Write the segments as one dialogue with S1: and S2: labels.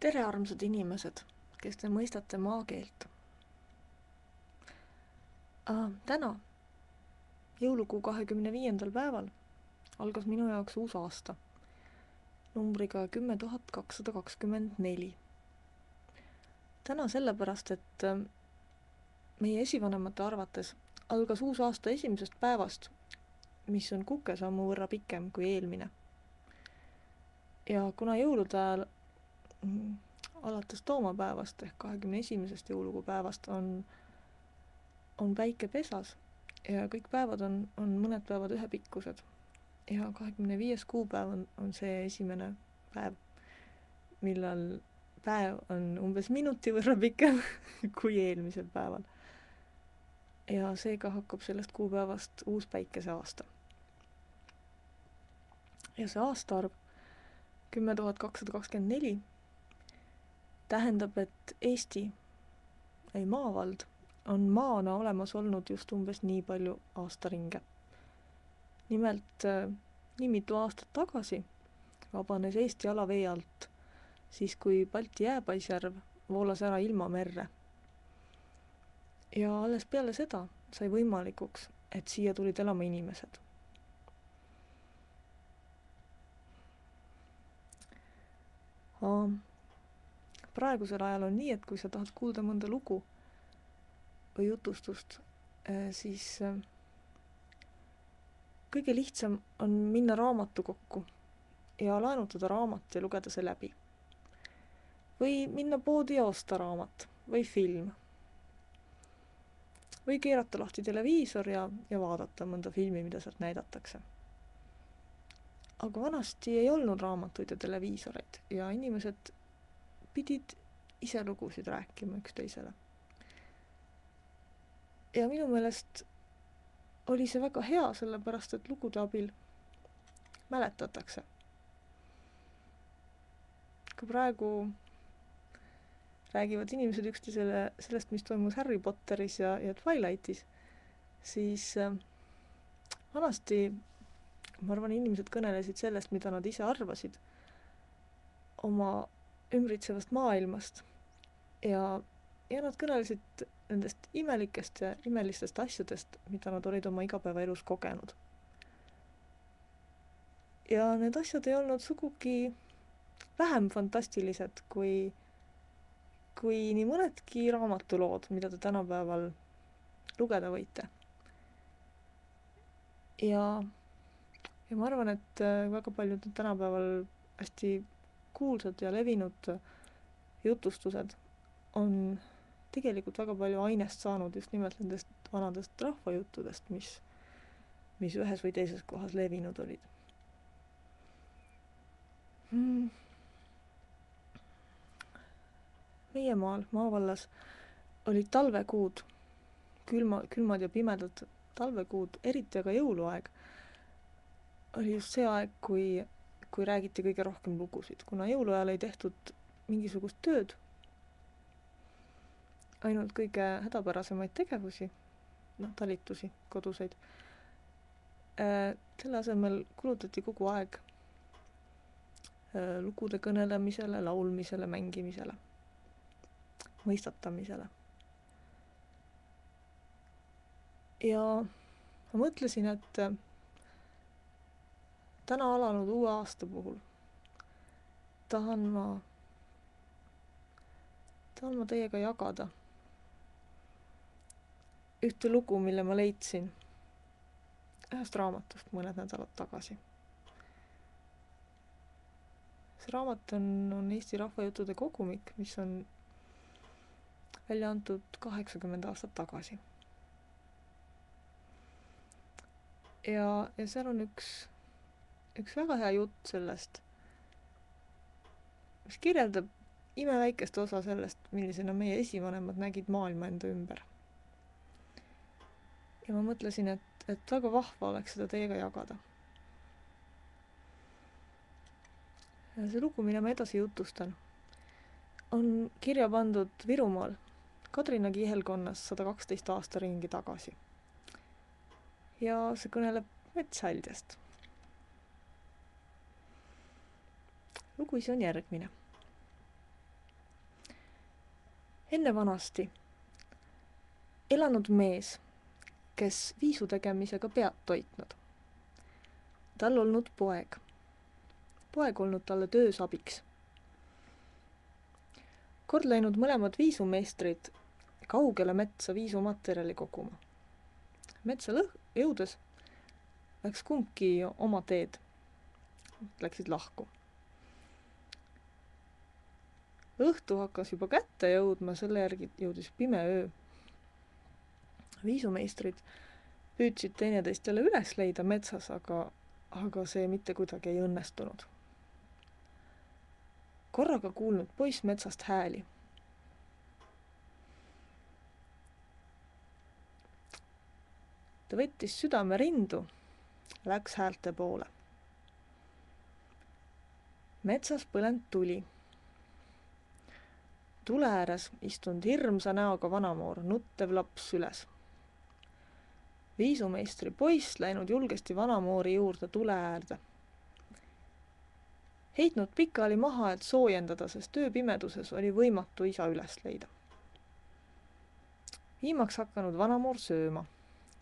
S1: Tere, armsad inimesed, kes te mõistate maakeelt. Täna, jõulukuu 25. päeval, algas minu jaoks uus aasta, numbriga 10 224. Täna sellepärast, et meie esivanemate arvates algas uus aasta esimesest päevast, mis on kukesammu võrra pikem kui eelmine. Ja kuna jõulude ajal alates toomapäevast ehk 21. jõulukuu päevast on päike pesas ja kõik päevad on mõned päevad ühepikkused ja 25. kuupäev on see esimene päev, millal päev on umbes minuti võrra pikem kui eelmisel päeval. Ja seega hakkab sellest kuupäevast uus päikeseaasta. Ja see aastaarv 10 224 tähendab, et Eesti, ei maavald, on maana olemas olnud just umbes nii palju aastaringe. Nimelt nii mitu aastat tagasi vabanes Eesti alavee alt, siis kui Balti jääpaisjärv voolas ära ilma merre. Ja alles peale seda sai võimalikuks, et siia tulid elama inimesed. Praegusel ajal on nii, et kui sa tahad kuulda mõnda lugu või jutustust, siis kõige lihtsam on minna raamatukokku ja laenutada raamat ja lugeda see läbi. Või minna poodi ja osta raamat või film. Või keerata lahti televiisor ja vaadata mõnda filmi, mida sealt näidatakse. Aga vanasti ei olnud raamatuid ja televiisoreid ja inimesed pidid ise lugusid rääkima üksteisele. Ja minu meelest oli see väga hea, sellepärast et lugude abil mäletatakse. Ka praegu räägivad inimesed üksteisele sellest, mis toimus Harry Potteris ja Twilightis, siis vanasti, ma arvan, inimesed kõnelesid sellest, mida nad ise arvasid oma ümbritsevast maailmast ja nad kõnelesid nendest imelikest ja imelistest asjadest, mida nad olid oma igapäevaelus kogenud. Ja need asjad ei olnud sugugi vähem fantastilised kui nii mõnedki raamatulood, mida te tänapäeval lugeda võite. Ja ma arvan, et väga paljud tänapäeval hästi kuulsad ja levinud jutustused on tegelikult väga palju ainest saanud just nimelt nendest vanadest rahvajuttudest, mis ühes või teises kohas levinud olid. Meie maal, maavallas, olid talvekuud, külmad ja pimedad talvekuud, eriti aga jõuluaeg, oli just see aeg, kui räägiti kõige rohkem lugusid, kuna jõuluajal ei tehtud mingisugust tööd, ainult kõige hädapärasemaid tegevusi, talitusi, koduseid. Selle asemel kulutati kogu aeg lugude kõnelemisele, laulmisele, mängimisele, mõistatamisele. Ja ma mõtlesin, et täna alanud uue aasta puhul tahan ma teiega jagada ühte lugu, mille ma leidsin ühest raamatust mõned nädalad tagasi. See raamat on Eesti rahvajuttude kogumik, mis on välja antud 80 aastat tagasi. Ja seal on üks väga hea jutt sellest, mis kirjeldab imeväikest osa sellest, millisena meie esivanemad nägid maailma enda ümber. Ja ma mõtlesin, et väga vahva oleks seda teiega jagada. Ja see lugu, mille ma edasi jutustan, on kirja pandud Virumaal Kadrina kihelkonnas 112 aasta ringi tagasi. Ja see kõneleb metshaldjast. Lugu ise on järgmine. enne vanasti elanud mees, kes viisu tegemisega pead toitnud. Tal olnud poeg. Poeg olnud talle töös abiks. Kord läinud mõlemad viisumeistrid kaugele metsa viisumaterjali koguma. Metsa jõudes läks kumbki oma teed. Läksid lahku. Õhtu hakkas juba kätte jõudma, selle järgi jõudis pime öö. Viisumeistrid püüdsid teineteist jälle üles leida metsas, aga see mitte kuidagi ei õnnestunud. Korraga kuulnud poiss metsast hääli. Ta võttis südame rindu, läks häälte poole. Metsas põlend tuli. Tule ääres istunud hirmsa näoga vanamoor, nuttev laps süles. Viisumeistri poiss läinud julgesti vanamoori juurde tule äärde. Heitnud pikali maha, et soojendada, sest ööpimeduses oli võimatu isa üles leida. Viimaks hakanud vanamoor sööma.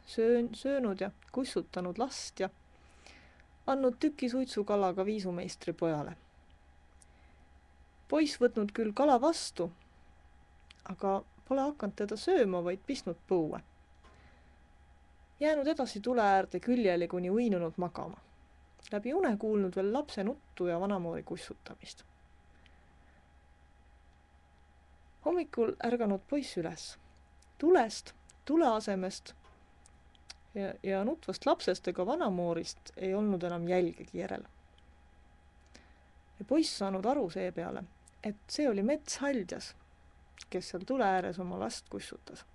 S1: Söönud ja kussutanud last ja andnud tüki suitsukalaga viisumeistri pojale. Poiss võtnud küll kala vastu, aga pole hakanud teda sööma, vaid pistnud põue. Jäänud edasi tule äärde küljeli kuni uinunud magama. Läbi une kuulnud veel lapse nuttu ja vanamoori kussutamist. Hommikul ärganud poiss üles. Tulest, tule asemest ja nutvast lapsest ega vanamoorist ei olnud enam jälgegi järel. Ja poiss saanud aru see peale, et see oli metshaldjas, kes seal tule ääres oma last kussutas.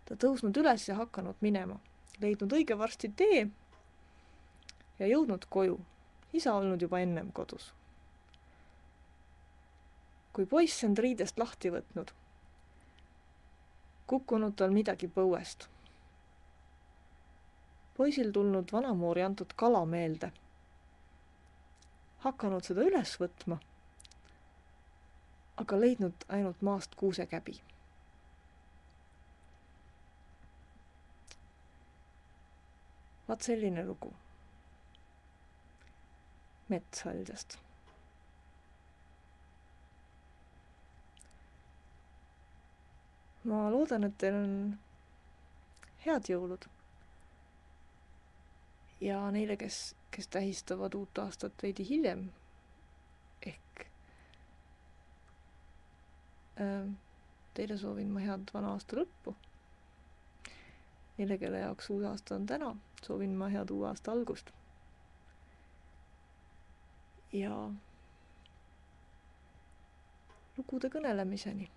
S1: Ta tõusnud üles ja hakanud minema, leidnud õige varsti tee ja jõudnud koju, isa olnud juba ennem kodus. Kui poiss end riidest lahti võtnud, kukkunud tal midagi põuest. Poisil tulnud vanamoori antud kala meelde, hakanud seda üles võtma, aga leidnud ainult maast kuusekäbi. Vaat selline lugu metshaldjast. Ma loodan, et teil on head jõulud ja neile, kes tähistavad uut aastat veidi hiljem, ehk teile soovin ma head vana aasta lõppu. Neile, kelle jaoks uus aasta on täna, soovin ma head uue aasta algust. Ja lugude kõnelemiseni.